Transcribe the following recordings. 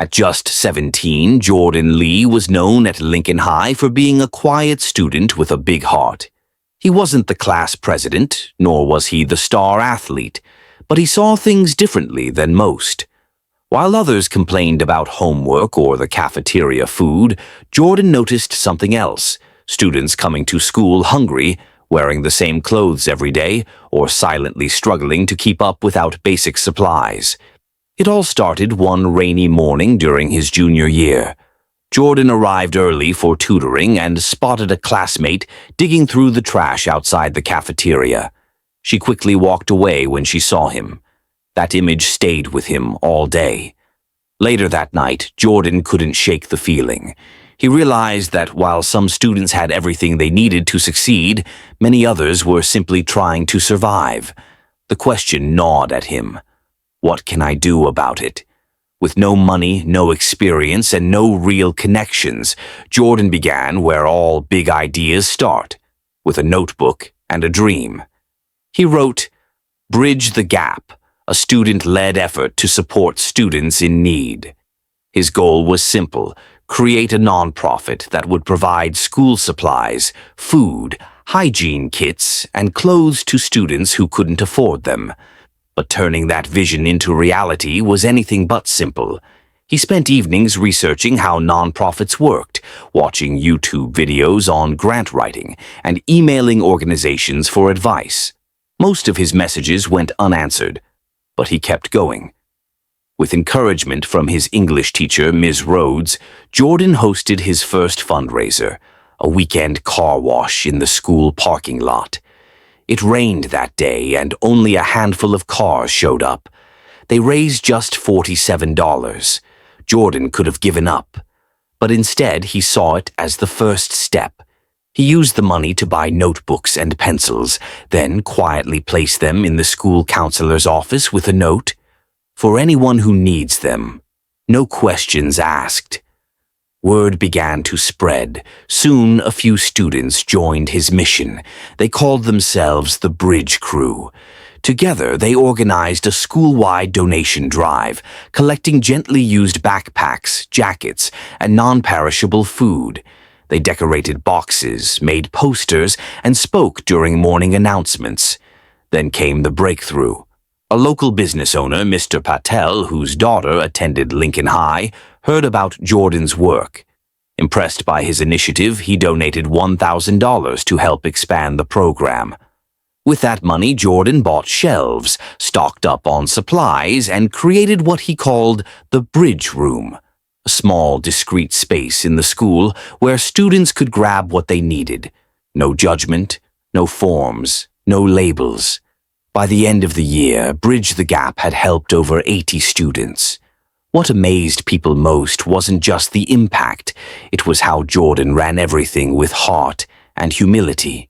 At just 17, Jordan Lee was known at Lincoln High for being a quiet student with a big heart. He wasn't the class president, nor was he the star athlete, but he saw things differently than most. While others complained about homework or the cafeteria food, Jordan noticed something else: students coming to school hungry, wearing the same clothes every day, or silently struggling to keep up without basic supplies. It all started one rainy morning during his junior year. Jordan arrived early for tutoring and spotted a classmate digging through the trash outside the cafeteria. She quickly walked away when she saw him. That image stayed with him all day. Later that night, Jordan couldn't shake the feeling. He realized that while some students had everything they needed to succeed, many others were simply trying to survive. The question gnawed at him. What can I do about it? With no money, no experience, and no real connections, Jordan began where all big ideas start, with a notebook and a dream. He wrote, "Bridge the Gap," a student-led effort to support students in need. His goal was simple: create a nonprofit that would provide school supplies, food, hygiene kits, and clothes to students who couldn't afford them. But turning that vision into reality was anything but simple. He spent evenings researching how nonprofits worked, watching YouTube videos on grant writing, and emailing organizations for advice. Most of his messages went unanswered, but he kept going. With encouragement from his English teacher, Ms. Rhodes, Jordan hosted his first fundraiser, a weekend car wash in the school parking lot. It rained that day, and only a handful of cars showed up. They raised just $47. Jordan could have given up, but instead he saw it as the first step. He used the money to buy notebooks and pencils, then quietly placed them in the school counselor's office with a note, "For anyone who needs them. No questions asked." Word began to spread. Soon a few students joined his mission. They called themselves the Bridge Crew. Together, they organized a school-wide donation drive, collecting gently used backpacks, jackets, and non-perishable food. They decorated boxes, made posters, and spoke during morning announcements. Then came the breakthrough. A local business owner, Mr. Patel, whose daughter attended Lincoln High, heard about Jordan's work. Impressed by his initiative, he donated $1,000 to help expand the program. With that money, Jordan bought shelves, stocked up on supplies, and created what he called the Bridge Room, a small, discreet space in the school where students could grab what they needed. No judgment, no forms, no labels. By the end of the year, Bridge the Gap had helped over 80 students. What amazed people most wasn't just the impact, it was how Jordan ran everything with heart and humility.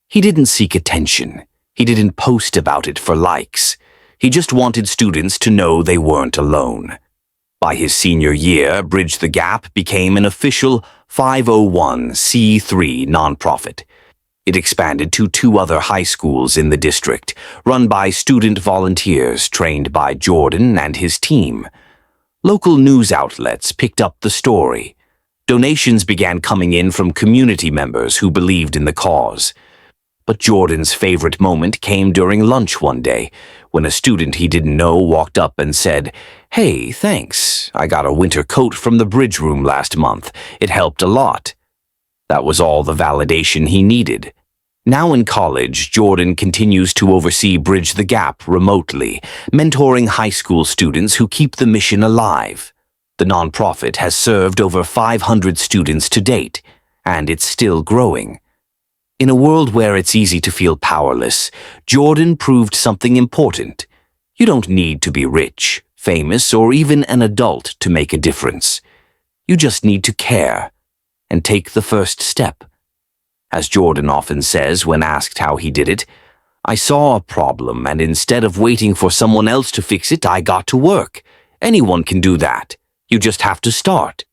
He didn't seek attention. He didn't post about it for likes. He just wanted students to know they weren't alone. By his senior year, Bridge the Gap became an official 501c3 nonprofit. It expanded to 2 other high schools in the district, run by student volunteers trained by Jordan and his team. Local news outlets picked up the story. Donations began coming in from community members who believed in the cause. But Jordan's favorite moment came during lunch one day, when a student he didn't know walked up and said, "Hey, thanks. I got a winter coat from the Bridge Room last month. It helped a lot." That was all the validation he needed. Now in college, Jordan continues to oversee Bridge the Gap remotely, mentoring high school students who keep the mission alive. The nonprofit has served over 500 students to date, and it's still growing. In a world where it's easy to feel powerless, Jordan proved something important. You don't need to be rich, famous, or even an adult to make a difference. You just need to care and take the first step. As Jordan often says when asked how he did it, "I saw a problem, and instead of waiting for someone else to fix it, I got to work. Anyone can do that. You just have to start."